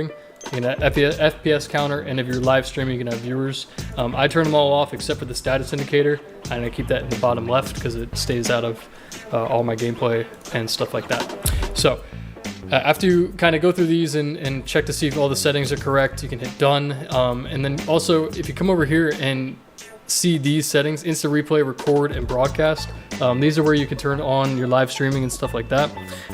You can have FPS counter, and if you're live streaming, you can have viewers. I turn them all off except for the status indicator, and I keep that in the bottom left because it stays out of all my gameplay and stuff like that. So after you kind of go through these and check to see if all the settings are correct, you can hit done. And then also, if you come over here and see these settings, instant replay, record, and broadcast, these are where you can turn on your live streaming and stuff like that.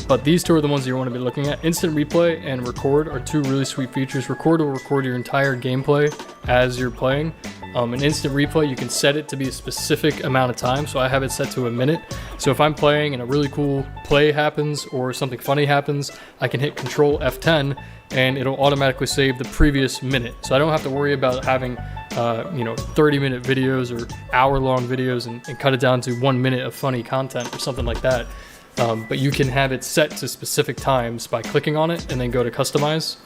But these two are the ones you want to be looking at. Instant replay and record are two really sweet features. Record will record your entire gameplay as you're playing. An instant replay, you can set it to be a specific amount of time. So I have it set to a minute. So if I'm playing and a really cool play happens or something funny happens, I can hit Control F10 and it'll automatically save the previous minute. So I don't have to worry about having 30-minute videos or hour-long videos and cut it down to 1 minute of funny content or something like that. But you can have it set to specific times by clicking on it and then go to customize.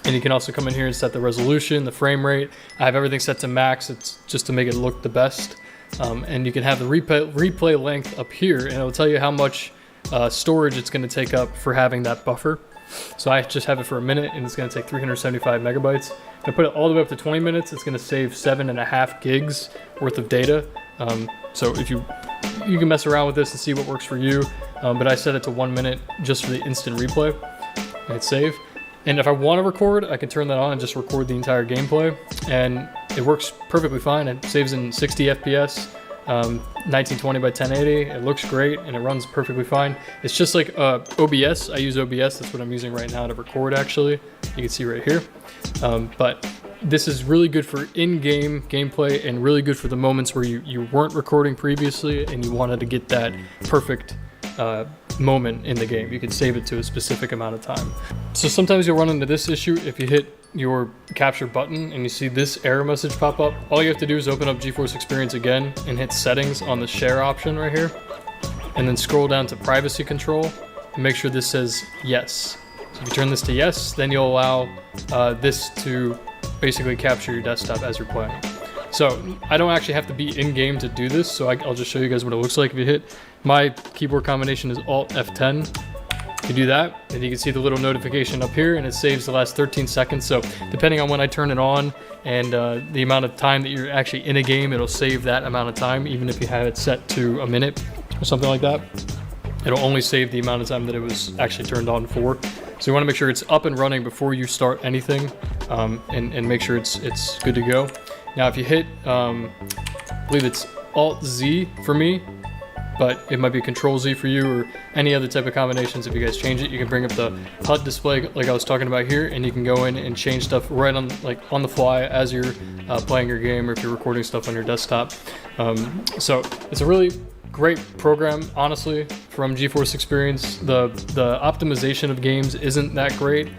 And you can also come in here and set the resolution, the frame rate. I have everything set to max. It's just to make it look the best. And you can have the replay length up here, and it'll tell you how much storage it's going to take up for having that buffer. So I just have it for a minute, and it's going to take 375 megabytes. If I put it all the way up to 20 minutes, it's going to save 7.5 gigs worth of data. So if you can mess around with this and see what works for you. But I set it to 1 minute just for the instant replay. And hit save. And if I want to record, I can turn that on and just record the entire gameplay. And it works perfectly fine. It saves in 60 FPS, 1920 by 1080. It looks great and it runs perfectly fine. It's just like OBS. I use OBS. That's what I'm using right now to record, actually. You can see right here. But this is really good for in-game gameplay and really good for the moments where you weren't recording previously and you wanted to get that perfect moment in the game. You can save it to a specific amount of time. So sometimes you'll run into this issue if you hit your capture button and you see this error message pop up. All you have to do is open up GeForce Experience again and hit settings on the share option right here, and then scroll down to privacy control and make sure this says yes. So if you turn this to yes, then you'll allow this to basically capture your desktop as you're playing. So I don't actually have to be in game to do this, so I'll just show you guys what it looks like. If you hit, my keyboard combination is Alt F10. You do that, and you can see the little notification up here, and it saves the last 13 seconds. So depending on when I turn it on and the amount of time that you're actually in a game, it'll save that amount of time, even if you have it set to a minute or something like that. It'll only save the amount of time that it was actually turned on for. So you want to make sure it's up and running before you start anything, and make sure it's good to go. Now if you hit, I believe it's Alt Z for me, but it might be Control Z for you or any other type of combinations. If you guys change it, you can bring up the HUD display like I was talking about here, and you can go in and change stuff right on the fly as you're playing your game, or if you're recording stuff on your desktop. So it's a really great program, honestly, from GeForce Experience. The optimization of games isn't that great.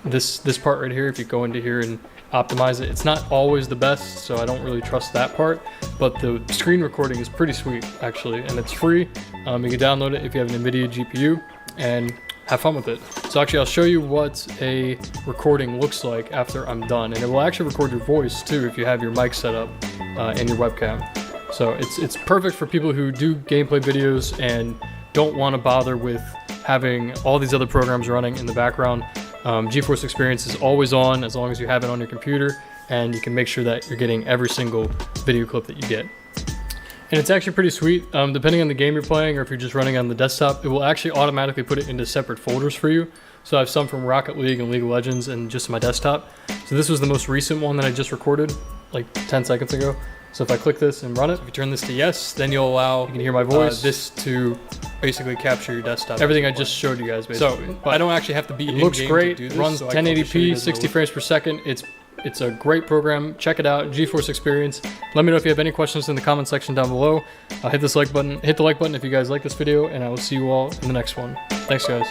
This part right here, if you go into here and optimize it, it's not always the best, so I don't really trust that part, but the screen recording is pretty sweet, actually, and it's free. You can download it if you have an NVIDIA GPU and have fun with it. So actually I'll show you what a recording looks like after I'm done, and it will actually record your voice too if you have your mic set up and your webcam. So it's perfect for people who do gameplay videos and don't want to bother with having all these other programs running in the background. GeForce Experience is always on as long as you have it on your computer, and you can make sure that you're getting every single video clip that you get. And it's actually pretty sweet. Depending on the game you're playing, or if you're just running on the desktop, it will actually automatically put it into separate folders for you. So I have some from Rocket League and League of Legends and just my desktop. So this was the most recent one that I just recorded like 10 seconds ago. So if I click this and run it, if you turn this to yes, then you'll allow, you can hear my voice, this to basically capture your desktop. Everything I just showed you guys, basically. So, but I don't actually have to be in game. It looks great, to do this, runs so 1080p, 60 frames per second. It's a great program. Check it out, GeForce Experience. Let me know if you have any questions in the comment section down below. Hit the like button if you guys like this video, and I will see you all in the next one. Thanks, guys.